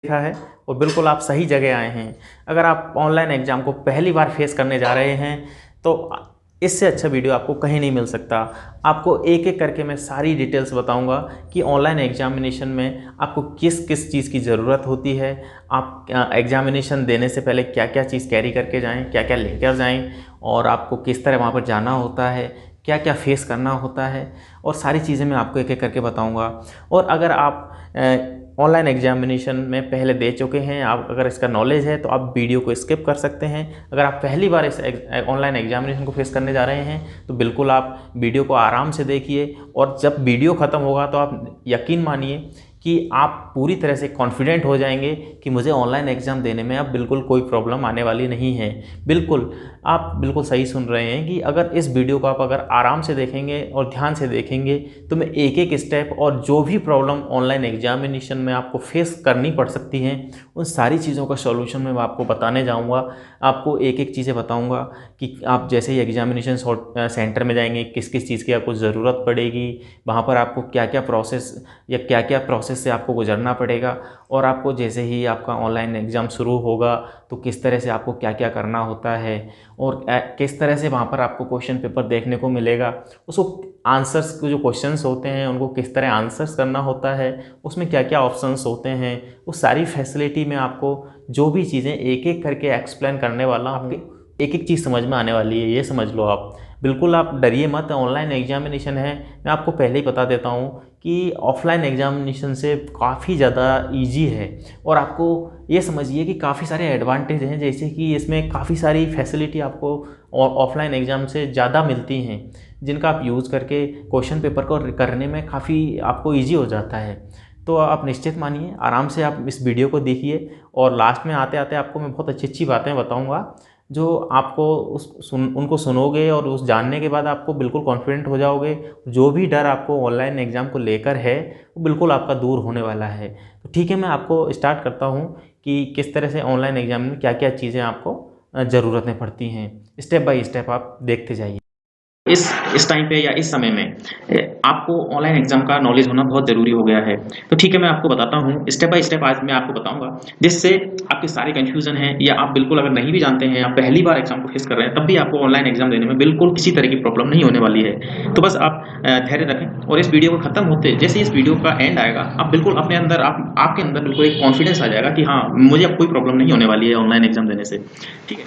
देखा है और बिल्कुल आप सही जगह आए हैं। अगर आप ऑनलाइन एग्ज़ाम को पहली बार फेस करने जा रहे हैं तो इससे अच्छा वीडियो आपको कहीं नहीं मिल सकता। आपको एक एक करके मैं सारी डिटेल्स बताऊंगा कि ऑनलाइन एग्जामिनेशन में आपको किस किस चीज़ की ज़रूरत होती है, आप एग्जामिनेशन देने से पहले क्या क्या चीज़ कैरी करके जाएं, क्या क्या लेकर जाएं, और आपको किस तरह वहाँ पर जाना होता है, क्या क्या फेस करना होता है, और सारी चीज़ें मैं आपको एक एक करके बताऊँगा। और अगर आप ऑनलाइन एग्जामिनेशन में पहले दे चुके हैं, आप अगर इसका नॉलेज है तो आप वीडियो को स्किप कर सकते हैं। अगर आप पहली बार इस ऑनलाइन एग्जामिनेशन को फेस करने जा रहे हैं तो बिल्कुल आप वीडियो को आराम से देखिए, और जब वीडियो ख़त्म होगा तो आप यकीन मानिए कि आप पूरी तरह से कॉन्फिडेंट हो जाएंगे कि मुझे ऑनलाइन एग्ज़ाम देने में अब बिल्कुल कोई प्रॉब्लम आने वाली नहीं है। बिल्कुल, आप बिल्कुल सही सुन रहे हैं कि अगर इस वीडियो को आप अगर आराम से देखेंगे और ध्यान से देखेंगे तो मैं एक एक स्टेप और जो भी प्रॉब्लम ऑनलाइन एग्जामिनेशन में आपको फेस करनी पड़ सकती हैं उन सारी चीज़ों का सॉल्यूशन मैं आपको बताने जाऊँगा। आपको एक एक चीज़ें बताऊँगा कि आप जैसे ही एग्जामिनेशन सेंटर में जाएंगे किस किस चीज़ की आपको ज़रूरत पड़ेगी, वहाँ पर आपको क्या क्या प्रोसेस या क्या क्या प्रोसेस से आपको गुजरना पड़ेगा, और आपको जैसे ही आपका ऑनलाइन एग्ज़ाम शुरू होगा तो किस तरह से आपको क्या क्या करना होता है, और किस तरह से वहाँ पर आपको क्वेश्चन पेपर देखने को मिलेगा, उसको आंसर्स के जो क्वेश्चंस होते हैं उनको किस तरह आंसर्स करना होता है, उसमें क्या क्या ऑप्शंस होते हैं, वो सारी फैसिलिटी में आपको जो भी चीज़ें एक एक करके एक्सप्लेन करने वाला हूँ। आपके एक एक चीज़ समझ में आने वाली है, ये समझ लो आप। बिल्कुल आप डरिए मत, ऑनलाइन एग्जामिनेशन है, मैं आपको पहले ही बता देता हूँ कि ऑफलाइन एग्जामिनेशन से काफ़ी ज़्यादा इजी है। और आपको ये समझिए कि काफ़ी सारे एडवांटेज हैं, जैसे कि इसमें काफ़ी सारी फैसिलिटी आपको ऑफलाइन एग्ज़ाम से ज़्यादा मिलती हैं, जिनका आप यूज़ करके क्वेश्चन पेपर को करने में काफ़ी आपको ईजी हो जाता है। तो आप निश्चित मानिए, आराम से आप इस वीडियो को देखिए, और लास्ट में आते आते आपको मैं बहुत अच्छी अच्छी बातें बताऊँगा जो आपको उनको सुनोगे और उस जानने के बाद आपको बिल्कुल कॉन्फिडेंट हो जाओगे। जो भी डर आपको ऑनलाइन एग्ज़ाम को लेकर है वो बिल्कुल आपका दूर होने वाला है। तो ठीक है, मैं आपको स्टार्ट करता हूँ कि किस तरह से ऑनलाइन एग्ज़ाम में क्या क्या चीज़ें आपको ज़रूरतें पड़ती हैं। स्टेप बाय स्टेप आप देखते जाइए। इस टाइम पे या इस समय में आपको ऑनलाइन एग्जाम का नॉलेज होना बहुत ज़रूरी हो गया है। तो ठीक है, मैं आपको बताता हूँ स्टेप बाय स्टेप, आज मैं आपको बताऊँगा जिससे आपके सारे कन्फ्यूज़न हैं, या आप बिल्कुल अगर नहीं भी जानते हैं, आप पहली बार एग्जाम को फेस कर रहे हैं, तब भी आपको ऑनलाइन एग्जाम देने में बिल्कुल किसी तरह की प्रॉब्लम नहीं होने वाली है। तो बस आप धैर्य रखें, और इस वीडियो को खत्म होते जैसे इस वीडियो का एंड आएगा, आप बिल्कुल अपने अंदर आपके अंदर बिल्कुल एक कॉन्फिडेंस आ जाएगा कि हाँ, मुझे अब कोई प्रॉब्लम नहीं होने वाली है ऑनलाइन एग्जाम देने से। ठीक है,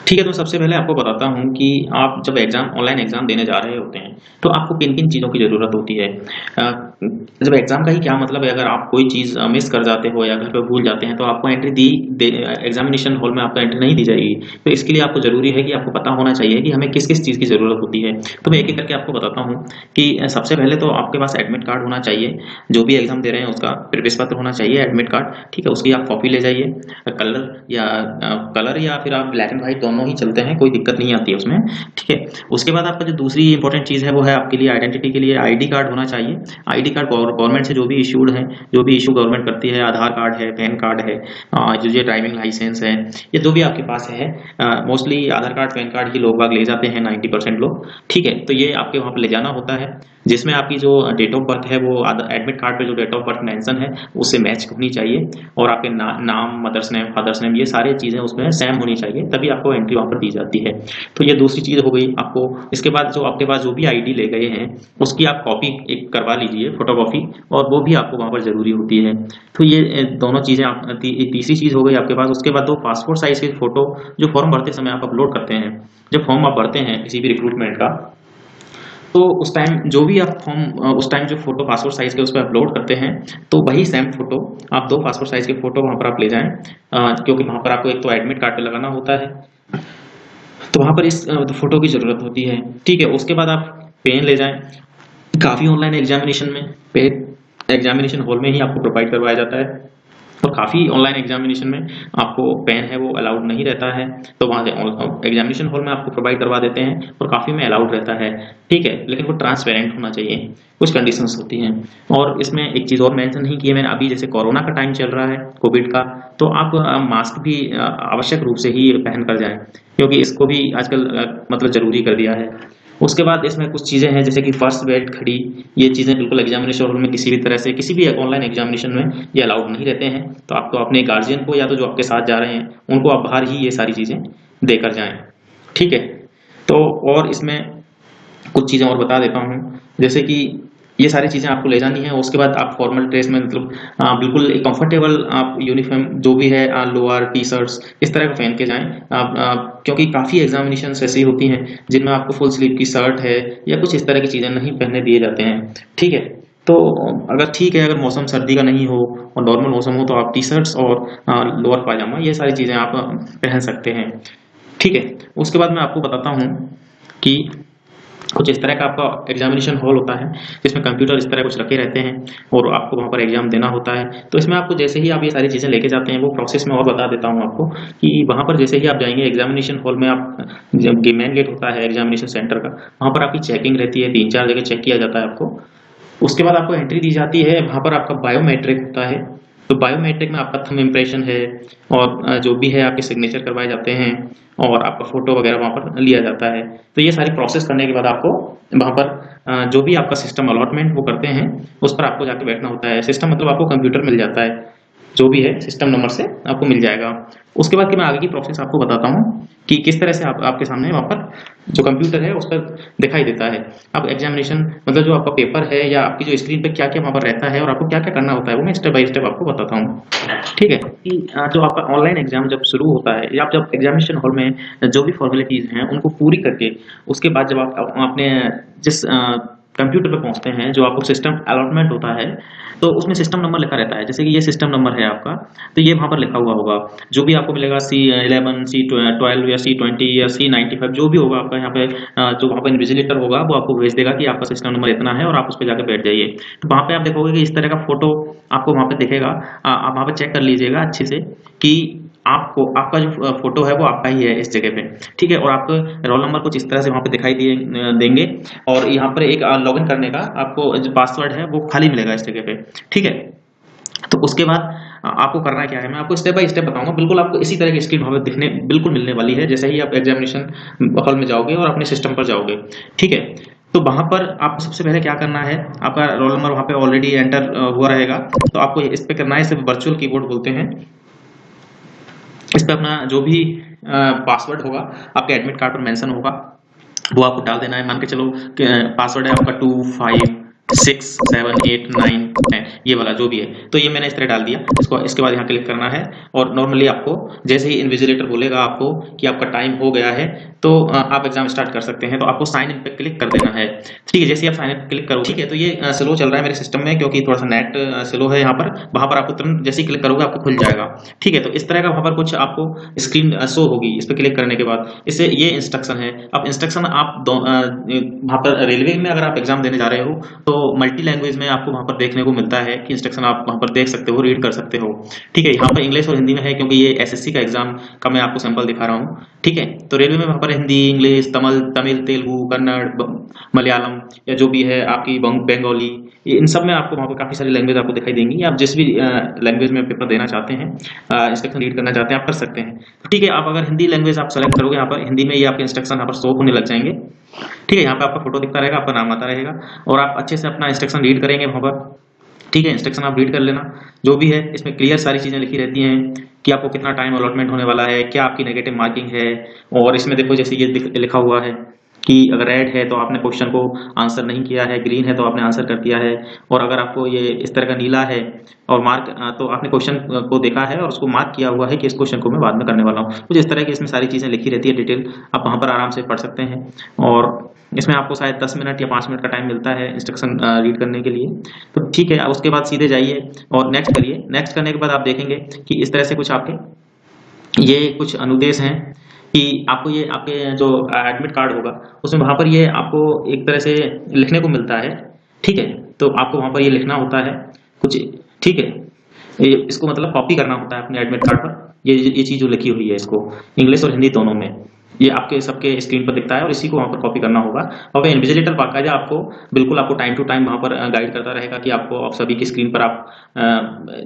ठीक है, तो सबसे पहले आपको बताता हूँ कि आप जब ऑनलाइन एग्ज़ाम देने जा रहे होते हैं, तो आपको किन-किन चीज़ों की ज़रूरत होती है। जब एग्ज़ाम का ही क्या मतलब है, अगर आप कोई चीज़ मिस कर जाते हो या घर पे भूल जाते हैं, तो आपको एग्ज़ामिनेशन हॉल में आपको एंट्री नहीं दी जाएगी। तो इसके लिए आपको ज़रूरी है कि आपको पता होना चाहिए कि हमें किस-किस चीज़ की ज़रूरत होती है। तो मैं एक-एक करके आपको बताता हूँ कि सबसे पहले तो आपके पास एडमिट कार्ड होना चाहिए। जो भी एग्ज़ाम दे रहे हैं उसका प्रवेश पत्र होना चाहिए, एडमिट कार्ड, ठीक है? उसकी आप कॉपी ले जाइए। कलर या फिर आप ब्लैक एंड व्हाइट दोनों ही चलते हैं, कोई दिक्कत नहीं आती है उसमें, ठीक है। उसके बाद आपका जो दूसरी इंपॉर्टेंट चीज़ है वो है आपके लिए आइडेंटिटी के लिए आईडी कार्ड होना चाहिए। आईडी कार्ड गवर्नमेंट से जो भी इशूड है, जो भी इशू गवर्नमेंट करती है, आधार कार्ड है, पैन कार्ड है, जो ये ड्राइविंग लाइसेंस है, ये जो भी आपके पास है, मोस्टली आधार कार्ड, पैन कार्ड ही लोग बाग ले जाते हैं 90% लोग, ठीक है। तो ये आपके वहाँ पे ले जाना होता है, जिसमें आपकी जो डेट ऑफ बर्थ है वो एडमिट कार्ड पे जो डेट ऑफ बर्थ मेंशन है उससे मैच होनी चाहिए, और आपके नाम, मदर्स नेम, फादर्स नेम, ये सारी चीज़ें उसमें सेम होनी चाहिए, तभी आपको एंट्री वहाँ पर दी जाती है। तो ये दूसरी चीज़ हो गई आपको। इसके बाद जो आपके पास जो भी आईडी ले गए हैं उसकी आप कॉपी एक करवा लीजिए, फोटोकॉपी, और वो भी आपको वहाँ पर ज़रूरी होती है। तो ये दोनों चीज़ें तीसरी चीज़ हो गई आपके पास। उसके बाद दो पासपोर्ट साइज़ की फ़ोटो जो फॉर्म भरते समय आप अपलोड करते हैं। जब फॉर्म आप भरते हैं किसी भी रिक्रूटमेंट का, तो उस टाइम जो भी आप फॉर्म उस टाइम जो फ़ोटो पासपोर्ट साइज़ के उस पे अपलोड करते हैं, तो वही सेम फ़ोटो आप 2 पासपोर्ट साइज़ के फ़ोटो वहाँ पर आप ले जाएँ, क्योंकि वहाँ पर आपको एक तो एडमिट कार्ड पे लगाना होता है, तो वहाँ पर इस फ़ोटो की ज़रूरत होती है, ठीक है। उसके बाद आप पेन ले जाएँ। काफ़ी ऑनलाइन एग्ज़ामिनेशन में पेन एग्ज़ामिनेशन हॉल में ही आपको प्रोवाइड करवाया जाता है, और काफ़ी ऑनलाइन एग्ज़ामिनेशन में आपको पेन है वो अलाउड नहीं रहता है, तो वहाँ से एग्ज़ामिनेशन हॉल में आपको प्रोवाइड करवा देते हैं, और काफ़ी में अलाउड रहता है, ठीक है। लेकिन वो ट्रांसपेरेंट होना चाहिए, कुछ कंडीशंस होती हैं। और इसमें एक चीज़ और मेंशन नहीं की है मैंने, अभी जैसे कोरोना का टाइम चल रहा है, कोविड का, तो आप मास्क भी आवश्यक रूप से ही पहन कर जाएँ, क्योंकि इसको भी आजकल मतलब ज़रूरी कर दिया है। उसके बाद इसमें कुछ चीज़ें हैं जैसे कि फर्स्ट बेड खड़ी, ये चीज़ें बिल्कुल एग्जामिनेशन हॉल में किसी भी तरह से किसी भी ऑनलाइन एग्जामिनेशन में ये अलाउड नहीं रहते हैं। तो आपको अपने गार्जियन को या तो जो आपके साथ जा रहे हैं उनको आप बाहर ही ये सारी चीज़ें देकर जाएं। ठीक है। तो और इसमें कुछ चीज़ें और बता देता हूँ, जैसे कि ये सारी चीज़ें आपको ले जानी है। उसके बाद आप फॉर्मल ड्रेस में मतलब बिल्कुल एक कंफर्टेबल आप यूनिफॉर्म जो भी है लोअर टी शर्ट्स इस तरह का पहन के जाएं। क्योंकि काफ़ी एग्जामिनेशन ऐसी होती हैं जिनमें आपको फुल स्लीव की शर्ट है या कुछ इस तरह की चीज़ें नहीं पहनने दिए जाते हैं। ठीक है। तो अगर ठीक है, अगर मौसम सर्दी का नहीं हो और नॉर्मल मौसम हो तो आप टी शर्ट्स और लोअर पायजामा ये सारी चीज़ें आप पहन सकते हैं। ठीक है। उसके बाद मैं आपको बताता हूँ कि कुछ इस तरह का आपका एग्जामिनेशन हॉल होता है जिसमें कंप्यूटर इस तरह कुछ रखे रहते हैं और आपको वहाँ पर एग्जाम देना होता है। तो इसमें आपको जैसे ही आप ये सारी चीज़ें लेके जाते हैं वो प्रोसेस में और बता देता हूँ आपको कि वहाँ पर जैसे ही आप जाएंगे एग्जामिनेशन हॉल में, आप जब मेन गेट होता है एग्जामिनेशन सेंटर का, वहाँ पर आपकी चेकिंग रहती है, 3-4 जगह चेक किया जाता है आपको। उसके बाद आपको एंट्री दी जाती है, वहाँ पर आपका बायोमेट्रिक होता है। तो बायोमेट्रिक में आपका थंब इम्प्रेशन है और जो भी है आपके सिग्नेचर करवाए जाते हैं और आपका फोटो वगैरह वहाँ पर लिया जाता है। तो ये सारी प्रोसेस करने के बाद आपको वहाँ पर जो भी आपका सिस्टम अलॉटमेंट वो करते हैं उस पर आपको जाके बैठना होता है। सिस्टम मतलब आपको कंप्यूटर मिल जाता है, जो भी है सिस्टम नंबर से आपको मिल जाएगा। उसके बाद कि मैं आगे की प्रोसेस आपको बताता हूँ कि किस तरह से आपके सामने वहाँ पर जो कंप्यूटर है उस पर दिखाई देता है। अब एग्जामिनेशन मतलब जो आपका पेपर है या आपकी जो स्क्रीन पर क्या क्या वहाँ पर रहता है और आपको क्या क्या करना होता है वो मैं स्टेप बाय स्टेप आपको बताता हूँ। ठीक है। कि जो आपका ऑनलाइन एग्जाम जब शुरू होता है या आप जब एग्जामिनेशन हॉल में जो भी फॉर्मेलिटीज़ हैं उनको पूरी करके उसके बाद जब आप अपने जिस कंप्यूटर पे पहुंचते हैं, जो आपको सिस्टम अलॉटमेंट होता है तो उसमें सिस्टम नंबर लिखा रहता है। जैसे कि ये सिस्टम नंबर है आपका, तो ये वहाँ पर लिखा हुआ होगा। जो भी आपको मिलेगा C11 C12 या C20 या C95 जो भी होगा आपका यहाँ पे जो वहाँ पर इन्विजिलेटर होगा वो आपको भेज देगा कि आपका सिस्टम नंबर इतना है और आप उस पर जाकर बैठ जाइए। तो वहाँ पे आप देखोगे कि इस तरह का फोटो आपको वहाँ पे दिखेगा। आप वहाँ पे चेक कर लीजिएगा अच्छे से कि आपको आपका जो फोटो है वो आपका ही है इस जगह पे। ठीक है। और आपको रोल नंबर कुछ इस तरह से वहाँ पे दिखाई देंगे और यहाँ पर एक लॉगिन करने का आपको जो पासवर्ड है वो खाली मिलेगा इस जगह पे। ठीक है। तो उसके बाद आपको करना क्या है मैं आपको स्टेप बाय स्टेप बताऊंगा। बिल्कुल आपको इसी तरह की स्क्रीन वहाँ पे दिखने बिल्कुल मिलने वाली है जैसे ही आप एग्जामिनेशन हॉल में जाओगे और अपने सिस्टम पर जाओगे। ठीक है। तो वहाँ पर आपको सबसे पहले क्या करना है, आपका रोल नंबर वहाँ पे ऑलरेडी एंटर हुआ रहेगा तो आपको इस पे करना है, इसे वर्चुअल कीबोर्ड बोलते हैं। इस पे अपना जो भी पासवर्ड होगा आपके एडमिट कार्ड पर मेंशन होगा वो आपको डाल देना है। मान के चलो पासवर्ड है आपका 256789 है, ये वाला जो भी है। तो ये मैंने इस तरह डाल दिया। इसको इसके बाद यहाँ क्लिक करना है और नॉर्मली आपको जैसे ही इन्विजिलेटर बोलेगा आपको कि आपका टाइम हो गया है तो आप एग्जाम स्टार्ट कर सकते हैं। तो आपको साइन इन पे क्लिक कर देना है। ठीक है। जैसे ही आप साइन इन पे क्लिक करो, ठीक है, तो ये स्लो चल रहा है मेरे सिस्टम में क्योंकि थोड़ा सा नेट स्लो है यहाँ पर। वहाँ पर आपको तुरंत जैसे ही क्लिक करोगे आपको खुल जाएगा। ठीक है। तो इस तरह का वहाँ पर कुछ आपको स्क्रीन शो होगी इस पर क्लिक करने के बाद। इससे ये इंस्ट्रक्शन है। अब इंस्ट्रक्शन आप वहाँ पर रेलवे में अगर आप एग्जाम देने जा रहे हो तो मल्टी लैंग्वेज में आपको वहाँ पर देखने को मिलता है कि इंस्ट्रक्शन आप वहाँ पर देख सकते हो, रीड कर सकते हो। ठीक है। यहाँ पर इंग्लिश और हिंदी में है क्योंकि ये एसएससी का एग्जाम का मैं आपको सैंपल दिखा रहा हूँ। ठीक है। तो रेलवे में वहाँ पर हिंदी, इंग्लिश, तमिल, तेलुगु, कन्नड़, मलयालम या जो भी है आपकी बंगाली, इन सब में आपको वहाँ पर काफ़ी सारी लैंग्वेज आपको दिखाई देंगी। आप जिस भी लैंग्वेज में पेपर देना चाहते हैं, इंस्ट्रक्शन रीड करना चाहते हैं, आप कर सकते हैं। ठीक है। आप अगर हिंदी लैंग्वेज आप सेलेक्ट करोगे यहाँ पर हिंदी में ये आपके इंस्ट्रक्शन यहाँ पर शो होने लग जाएंगे। ठीक है। यहाँ पे आपका फोटो दिखता रहेगा, आपका नाम आता रहेगा और आप अच्छे से अपना इंस्ट्रक्शन रीड करेंगे वहाँ पर। ठीक है। इंस्ट्रक्शन आप रीड कर लेना जो भी है, इसमें क्लियर सारी चीज़ें लिखी रहती हैं कि आपको कितना टाइम अलॉटमेंट होने वाला है, क्या आपकी नेगेटिव मार्किंग है। और इसमें देखो जैसे ये लिखा हुआ है कि अगर रेड है तो आपने क्वेश्चन को आंसर नहीं किया है, ग्रीन है तो आपने आंसर कर दिया है, और अगर आपको ये इस तरह का नीला है और मार्क तो आपने क्वेश्चन को देखा है और उसको मार्क किया हुआ है कि इस क्वेश्चन को मैं बाद में करने वाला हूँ। कुछ इस तरह की इसमें सारी चीज़ें लिखी रहती है डिटेल, आप वहाँ पर आराम से पढ़ सकते हैं। और इसमें आपको शायद 10 मिनट या 5 मिनट का टाइम मिलता है इंस्ट्रक्शन रीड करने के लिए। तो ठीक है। उसके बाद सीधे जाइए और नेक्स्ट करिए। नेक्स्ट करने के बाद आप देखेंगे कि इस तरह से कुछ आपके ये कुछ अनुदेश हैं कि आपको ये आपके जो एडमिट कार्ड होगा उसमें वहाँ पर ये आपको एक तरह से लिखने को मिलता है। ठीक है। तो आपको वहाँ पर ये लिखना होता है कुछ। ठीक है। इसको मतलब कॉपी करना होता है अपने एडमिट कार्ड पर। ये चीज़ जो लिखी हुई है इसको इंग्लिश और हिंदी दोनों में ये आपके सबके स्क्रीन पर दिखता है और इसी को वहाँ पर कॉपी करना होगा। और इन्विजिलेटर बाकायदा आपको बिल्कुल आपको टाइम टू टाइम वहाँ पर गाइड करता रहेगा कि आपको आप सभी की स्क्रीन पर आप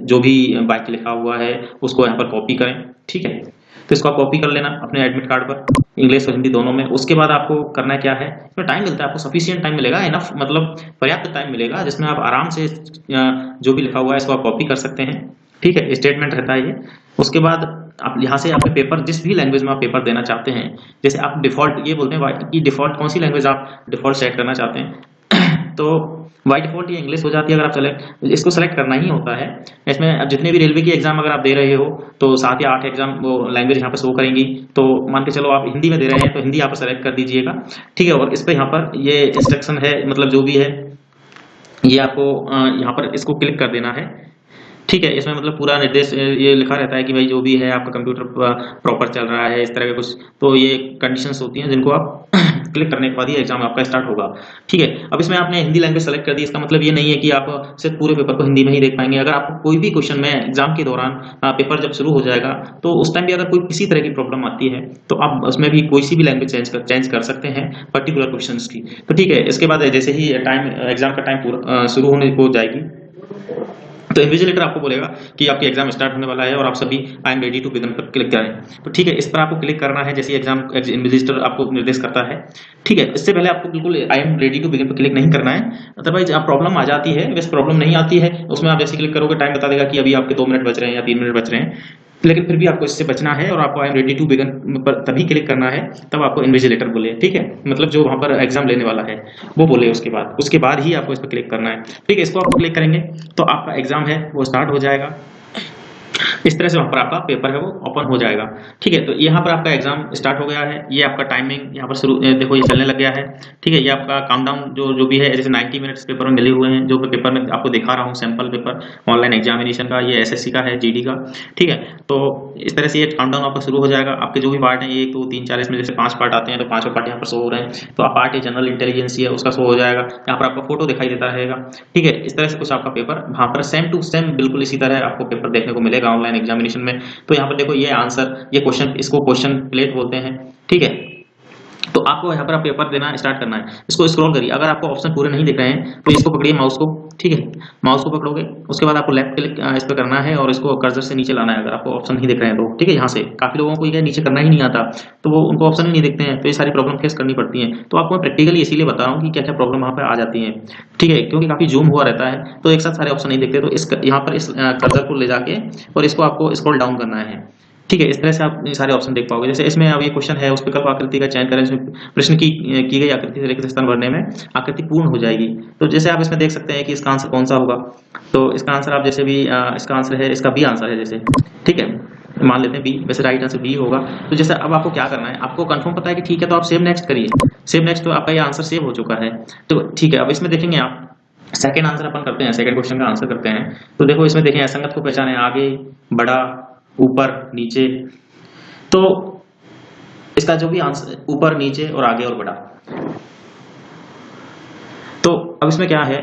जो भी बाइक लिखा हुआ है उसको यहाँ पर कॉपी करें। ठीक है। तो इसको आप कॉपी कर लेना अपने एडमिट कार्ड पर, इंग्लिश और हिंदी दोनों में। उसके बाद आपको करना क्या है, इसमें टाइम मिलता है आपको, सफिशिएंट टाइम मिलेगा, इनफ मतलब पर्याप्त टाइम मिलेगा, जिसमें आप आराम से जो भी लिखा हुआ है इसको आप कॉपी कर सकते हैं। ठीक है, स्टेटमेंट रहता है ये। उसके बाद आप यहाँ से आपके पेपर जिस भी लैंग्वेज में आप पेपर देना चाहते हैं, जैसे आप डिफॉल्ट ये बोलते हैं कि डिफॉल्ट कौन सी लैंग्वेज आप डिफॉल्ट सेलेक्ट करना चाहते हैं तो बाई डिफॉल्ट ये इंग्लिश हो जाती है। अगर आप इसको सेलेक्ट करना ही होता है। इसमें अब जितने भी रेलवे की एग्जाम अगर आप दे रहे हो तो 7 या 8 एग्जाम वो लैंग्वेज यहाँ पर शो करेंगी। तो मान के चलो आप हिंदी में दे रहे हैं तो हिंदी यहाँ पर सेलेक्ट कर दीजिएगा। ठीक है, और इस पर यहाँ पर ये इंस्ट्रक्शन है, मतलब जो भी है ये आपको यहाँ पर इसको क्लिक कर देना है। ठीक है, इसमें मतलब पूरा निर्देश ये लिखा रहता है कि भाई जो भी है आपका कंप्यूटर प्रॉपर चल रहा है, इस तरह के कुछ तो ये कंडीशंस होती हैं जिनको आप क्लिक करने के बाद ही एग्जाम आपका स्टार्ट होगा। ठीक है, अब इसमें आपने हिंदी लैंग्वेज सेलेक्ट कर दी, इसका मतलब ये नहीं है कि आप सिर्फ पूरे पेपर को हिंदी में ही देख पाएंगे। अगर आपको कोई भी क्वेश्चन में एग्जाम के दौरान पेपर जब शुरू हो जाएगा तो उस टाइम भी अगर कोई किसी तरह की प्रॉब्लम आती है तो आप उसमें भी कोई सी भी लैंग्वेज चेंज कर सकते हैं पर्टिकुलर क्वेश्चन की। तो ठीक है, इसके बाद जैसे ही टाइम एग्जाम का टाइम पूरा शुरू होने को जाएगी तो इन्विजिलेटर आपको बोलेगा कि आपकी एग्जाम स्टार्ट होने वाला है और आप सभी I am ready to begin पर क्लिक करें। तो ठीक है, इस पर आपको क्लिक करना है जैसे एग्जाम इन्विजिलेटर आपको निर्देश करता है। ठीक है, इससे पहले आपको बिल्कुल I am ready to begin पर क्लिक नहीं करना है, अदरवाइज आप प्रॉब्लम आ जाती है। वैसे प्रॉब्लम नहीं आती है, उसमें आप जैसे क्लिक करोगे टाइम बता देगा कि अभी आपके 2 मिनट बच रहे हैं या 3 मिनट बच रहे हैं, लेकिन फिर भी आपको इससे बचना है और आपको I am ready to begin पर तभी क्लिक करना है तब आपको इन्विजिलेटर बोले। ठीक है, मतलब जो वहां पर एग्जाम लेने वाला है वो बोले, उसके बाद ही आपको इस पर क्लिक करना है। ठीक है, इसको आप क्लिक करेंगे तो आपका एग्जाम है वो स्टार्ट हो जाएगा। इस तरह से वहां पर आपका पेपर है वो ओपन हो जाएगा। ठीक है, तो यहाँ पर आपका एग्जाम स्टार्ट हो गया है। ये आपका टाइमिंग यहाँ पर शुरू देखो ये चलने लग गया है। ठीक है, ये आपका काउंटडाउन जो भी है, जैसे 90 मिनट्स पेपर में मिले हुए हैं, जो पेपर में आपको दिखा रहा हूँ सैंपल पेपर ऑनलाइन एग्जामिनेशन का, ये एसएससी का है, जीडी का। ठीक है, तो इस तरह से ये काउंटडाउन आपका शुरू हो जाएगा। आपके जो भी पार्ट है 1 2 3 4 इसमें जैसे 5 पार्ट आते हैं तो 5 पार्ट यहाँ पर शो हो रहे हैं। तो आप पार्ट है जनरल इंटेलिजेंस है उसका शो हो जाएगा, यहाँ पर आपका फोटो दिखाई देता रहेगा। ठीक है, इस तरह से कुछ आपका पेपर वहाँ पर सेम टू सेम बिल्कुल इसी तरह आपको पेपर देखने को मिलेगा ऑनलाइन एग्जामिनेशन में। तो यहाँ पर देखो ये आंसर, ये क्वेश्चन, इसको क्वेश्चन प्लेट बोलते हैं। ठीक है, तो आपको यहाँ पर आप पेपर देना स्टार्ट करना है। इसको स्क्रॉल करिए, अगर आपको ऑप्शन पूरे नहीं दिख रहे हैं तो इसको पकड़िए माउस को। ठीक है, माउस को पकड़ोगे उसके बाद आपको लेफ्ट क्लिक इस पर करना है और इसको कर्सर से नीचे लाना है अगर आपको ऑप्शन नहीं दिख रहे हैं तो। ठीक है, यहाँ से काफी लोगों को ये नीचे करना ही नहीं आता तो वो उनको ऑप्शन ही नहीं दिखते हैं, तो ये सारी प्रॉब्लम फेस करनी पड़ती है। तो आपको मैं प्रैक्टिकली इसीलिए बता रहा हूँ कि क्या क्या प्रॉब्लम वहाँ पर आ जाती है। ठीक है, क्योंकि काफी जूम हुआ रहता है तो एक साथ सारे ऑप्शन नहीं दिखते, तो इस यहाँ पर इस कर्सर को ले जाके और इसको आपको स्क्रॉल डाउन करना है। ठीक है, इस तरह से आप ये सारे ऑप्शन देख पाओगे। जैसे इसमें अब ये क्वेश्चन है उस विकल्प आकृति का चयन करें, इसमें प्रश्न की गई आकृति से रिक्त स्थान भरने में आकृति पूर्ण हो जाएगी। तो जैसे आप इसमें देख सकते हैं कि इसका आंसर कौन सा होगा। तो इसका आंसर आप जैसे भी इसका आंसर है, इसका बी आंसर है जैसे। ठीक है, मान लेते हैं बी, वैसे राइट आंसर बी होगा। तो जैसे अब आपको क्या करना है, आपको कंफर्म पता है कि ठीक है तो आप सेव नेक्स्ट करिए। सेव नेक्स्ट, तो आपका ये आंसर सेव हो चुका है। तो ठीक है, अब इसमें देखेंगे आप सेकंड आंसर अपन करते हैं, सेकंड क्वेश्चन का आंसर करते हैं। तो देखो इसमें देखें असंगत को पहचाने, आगे, बड़ा, ऊपर, नीचे। तो इसका जो भी आंसर ऊपर, नीचे और आगे और बड़ा। तो अब इसमें क्या है,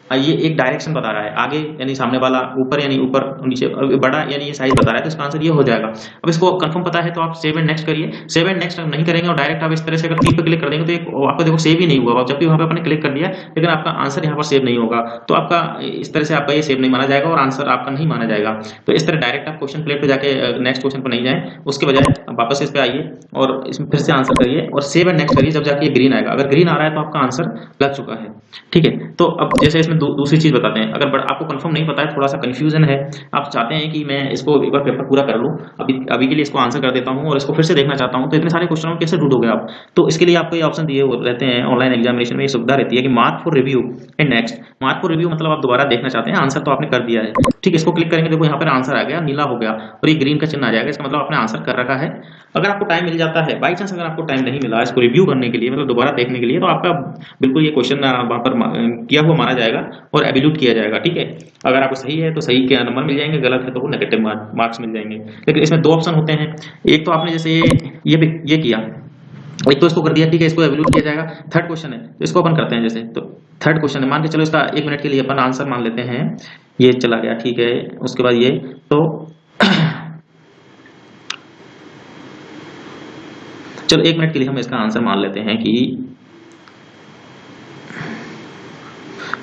ये एक डायरेक्शन बता रहा है, आगे यानी सामने वाला, ऊपर यानी ऊपर, नीचे, बड़ा यानी ये साइज बता रहा है, तो इसका आंसर ये हो जाएगा। अब इसको कंफर्म पता है तो आप सेव एंड नेक्स्ट करिए। सेव एंड नेक्स्ट नहीं करेंगे और डायरेक्ट आप इस तरह से अगर क्लिक पे क्लिक कर देंगे तो एक आपको देखो सेव ही नहीं हुआ, जबकि वहां पे आपने क्लिक कर लिया लेकिन आपका आंसर यहाँ पर सेव नहीं होगा। तो आपका इस तरह से आपका ये सेव नहीं माना जाएगा और आंसर आपका नहीं माना जाएगा। तो इस तरह डायरेक्ट आप क्वेश्चन प्लेट पे जाके नेक्स्ट क्वेश्चन पर नहीं जाए, उसके बजाय वापस इस पे आइए और इसमें फिर से आंसर करिए और सेव एंड नेक्स्ट करिए। जब जाके ग्रीन आएगा, अगर ग्रीन आ रहा है तो आपका आंसर लग चुका है। ठीक है, तो अब जैसे इसमें दूसरी चीज बताते हैं, अगर आपको कंफर्म नहीं पता है, थोड़ा सा कंफ्यूजन है, आप चाहते हैं कि मैं इसको एक बार पेपर पूरा कर लूं, अभी के लिए इसको आंसर कर देता हूं और इसको फिर से देखना चाहता हूं, तो इतने सारे क्वेश्चनों में कैसे ढूंढोगे आप। तो इसके लिए आपको ये ऑप्शन दिए रहते हैं ऑनलाइन एग्जामिनेशन में, ये सुविधा रहती है कि mark for review and next. Mark for review मतलब आप दोबारा देखना चाहते हैं, आंसर तो आपने कर दिया है। ठीक है, इसको क्लिक करेंगे, देखो यहाँ पर आंसर आ गया, नीला हो गया और ये ग्रीन का चिन्ह आ जाएगा, इसका मतलब आपने आंसर कर रखा है। अगर आपको टाइम मिल जाता है, बाई चांस अगर आपको टाइम नहीं मिला इसको रिव्यू करने के लिए, मतलब दोबारा देखने के लिए, तो आपका बिल्कुल ये क्वेश्चन वहां पर किया हुआ माना जाएगा और एबिल्यूट किया जाएगा। ठीक है, अगर आपको सही है तो सही के नंबर मिल जाएंगे, गलत है तो नेगेटिव मार्क्स मिल जाएंगे। लेकिन इसमें 2 ऑप्शन होते हैं, एक तो आपने जैसे ये किया, एक तो इसको कर दिया, ठीक है, इसको एबिल्यूट किया जाएगा। थर्ड क्वेश्चन है तो इसको अपन करते हैं, जैसे तो थर्ड क्वेश्चन है, मान के चलो इसका 1 मिनट के लिए अपन आंसर मान लेते हैं, ये चला गया। ठीक है, उसके बाद ये तो चलो 1 मिनट के लिए हम इसका आंसर मान लेते हैं कि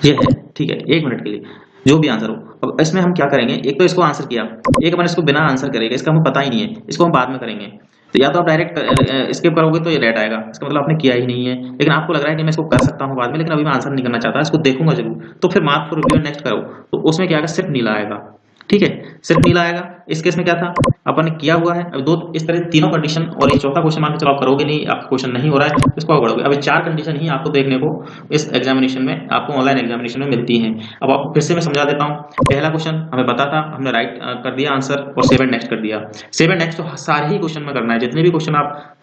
ये है। ठीक है, 1 मिनट के लिए जो भी आंसर हो। अब इसमें हम क्या करेंगे, एक तो इसको आंसर किया, एक अपन इसको बिना आंसर करेंगे, इसका हमें पता ही नहीं है, इसको हम बाद में करेंगे। तो या तो आप डायरेक्ट स्किप करोगे तो ये रेड आएगा, इसका मतलब आपने किया ही नहीं है। लेकिन आपको लग रहा है कि मैं इसको कर सकता हूँ बाद में, लेकिन अभी मैं आंसर नहीं करना चाहता, इसको देखूंगा जरूर, तो फिर मार्क फॉर रिव्यू नेक्स्ट करो, तो उसमें क्या आएगा, सिर्फ नीला आएगा। ठीक है, सिर्फ नीला आएगा। इस केस में क्या था, अपन ने किया हुआ है। अब दो इस तरह तीनों कंडीशन और ये चौथा क्वेश्चन मान के चलो आप करोगे नहीं, आपका क्वेश्चन नहीं हो रहा है, इसको आप करोगे। अब ये 4 कंडीशन ही आपको देखने को इस एग्जामिनेशन में, आपको ऑनलाइन एग्जामिनेशन में मिलती हैं। अब आपको फिर से मैं समझा देता हूँ। पहला क्वेश्चन हमें पता था, हमने राइट कर दिया आंसर और सेव एंड नेक्स्ट कर दिया। सेव एंड नेक्स्ट तो सारे ही क्वेश्चन में करना है, जितने भी क्वेश्चन आप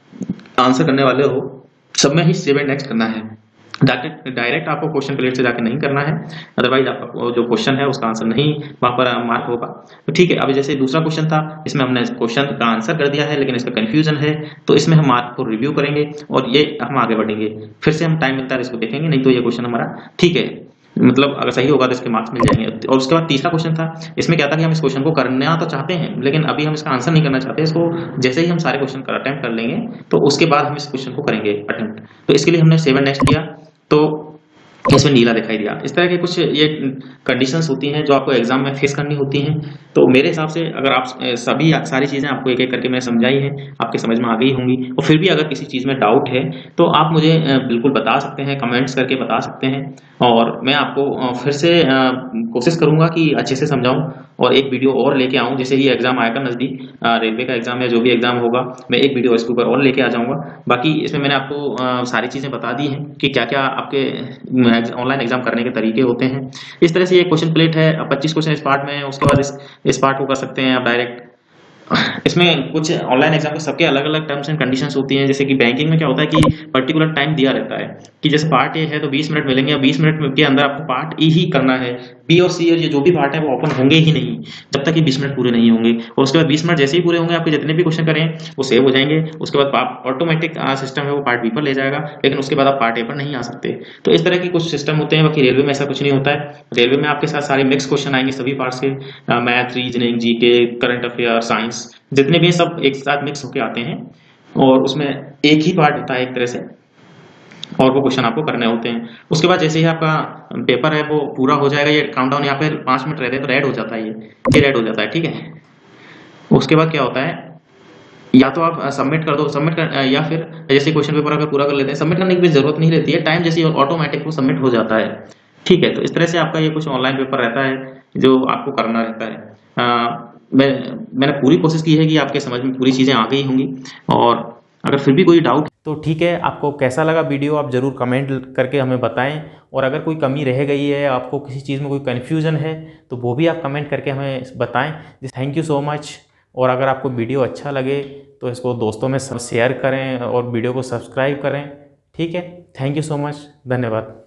आंसर करने वाले हो सब में ही सेव एंड नेक्स्ट करना है। डायरेक्ट आपको क्वेश्चन प्लेट से जाके नहीं करना है, अदरवाइज आपका जो क्वेश्चन है उसका आंसर नहीं वहां पर मार्क होगा। तो ठीक है, अब जैसे दूसरा क्वेश्चन था, इसमें हमने क्वेश्चन का आंसर कर दिया है लेकिन इसका कंफ्यूजन है, तो इसमें हम मार्क को रिव्यू करेंगे और ये हम आगे बढ़ेंगे। फिर से हम टाइम मिलता है इसको देखेंगे, नहीं तो ये क्वेश्चन हमारा ठीक है, मतलब अगर सही होगा तो इसके मार्क्स मिल जाएंगे। और उसके बाद तीसरा क्वेश्चन था, इसमें क्या था कि हम इस क्वेश्चन को करना तो चाहते हैं लेकिन अभी हम इसका आंसर नहीं करना चाहते, इसको जैसे ही हम सारे क्वेश्चन का अटेम्प्ट कर लेंगे तो उसके बाद हम इस क्वेश्चन को करेंगे अटेम्प्ट। तो इसके लिए हमने 7 नेक्स्ट किया, तो इसमें नीला दिखाई दिया। इस तरह के कुछ ये कंडीशंस होती हैं जो आपको एग्जाम में फेस करनी होती हैं। तो मेरे हिसाब से अगर आप सभी सारी चीज़ें आपको एक एक करके मैंने समझाई हैं, आपके समझ में आ गई होंगी। और फिर भी अगर किसी चीज़ में डाउट है तो आप मुझे बिल्कुल बता सकते हैं, कमेंट्स करके बता सकते हैं, और मैं आपको फिर से कोशिश करूंगा कि अच्छे से समझाऊं और एक वीडियो और लेके आऊं। जैसे ही एग्जाम आएगा नज़दीक, रेलवे का एग्जाम या जो भी एग्जाम होगा, मैं एक वीडियो इसके ऊपर और लेके आ जाऊंगा। बाकी इसमें मैंने आपको सारी चीज़ें बता दी हैं कि क्या क्या आपके ऑनलाइन एग्जाम करने के तरीके होते हैं। इस तरह से ये क्वेश्चन प्लेट है, 25 क्वेश्चन इस पार्ट में है। उसके बाद इस पार्ट को कर सकते हैं आप डायरेक्ट। इसमें कुछ ऑनलाइन एग्जाम के सबके अलग अलग टर्म्स एंड कंडीशंस होती हैं। जैसे कि बैंकिंग में क्या होता है कि पर्टिकुलर टाइम दिया रहता है कि जैसे पार्ट ए है तो 20 मिनट मिलेंगे, 20 मिनट के अंदर आपको पार्ट ई ही करना है। बी और सी और ये जो भी पार्ट है वो ओपन होंगे ही नहीं जब तक कि 20 मिनट पूरे नहीं होंगे। और उसके बाद 20 मिनट जैसे ही पूरे होंगे, आपके जितने भी क्वेश्चन करें वो सेव हो जाएंगे। उसके बाद ऑटोमेटिक सिस्टम है वो पार्ट बी पर ले जाएगा, लेकिन उसके बाद आप पार्ट ए पर नहीं आ सकते। तो इस तरह के कुछ सिस्टम होते हैं। बाकी रेलवे में ऐसा कुछ नहीं होता है। रेलवे में आपके साथ सारे मिक्स क्वेश्चन आएंगे सभी पार्ट्स के, math, reasoning, GK, current affair, science, जितने भी सब एक साथ मिक्स होके आते हैं। और उसमें एक ही पार्ट होता है एक तरह से, और वो क्वेश्चन आपको करने होते हैं। उसके बाद जैसे ही आपका पेपर है वो पूरा हो जाएगा, ये काउंटडाउन यहाँ पे 5 मिनट रहते हैं तो रेड हो जाता है, ये रेड हो जाता है। ठीक है, उसके बाद क्या होता है, या तो आप सबमिट कर दो, सबमिट कर, या फिर जैसे क्वेश्चन पेपर अगर पूरा कर लेते हैं, सबमिट करने की भी जरूरत नहीं रहती है, टाइम जैसे ऑटोमेटिक वो सबमिट हो जाता है। ठीक है, तो इस तरह से आपका ये कुछ ऑनलाइन पेपर रहता है जो आपको करना रहता है। मैंने पूरी कोशिश की है कि आपके समझ में पूरी चीज़ें आ गई होंगी। और अगर फिर भी कोई डाउट तो ठीक है, आपको कैसा लगा वीडियो आप ज़रूर कमेंट करके हमें बताएं। और अगर कोई कमी रह गई है, आपको किसी चीज़ में कोई कन्फ्यूज़न है, तो वो भी आप कमेंट करके हमें बताएं। Thank you so much. और अगर आपको वीडियो अच्छा लगे तो इसको दोस्तों में शेयर करें और वीडियो को सब्सक्राइब करें। ठीक है, थैंक यू सो मच, धन्यवाद।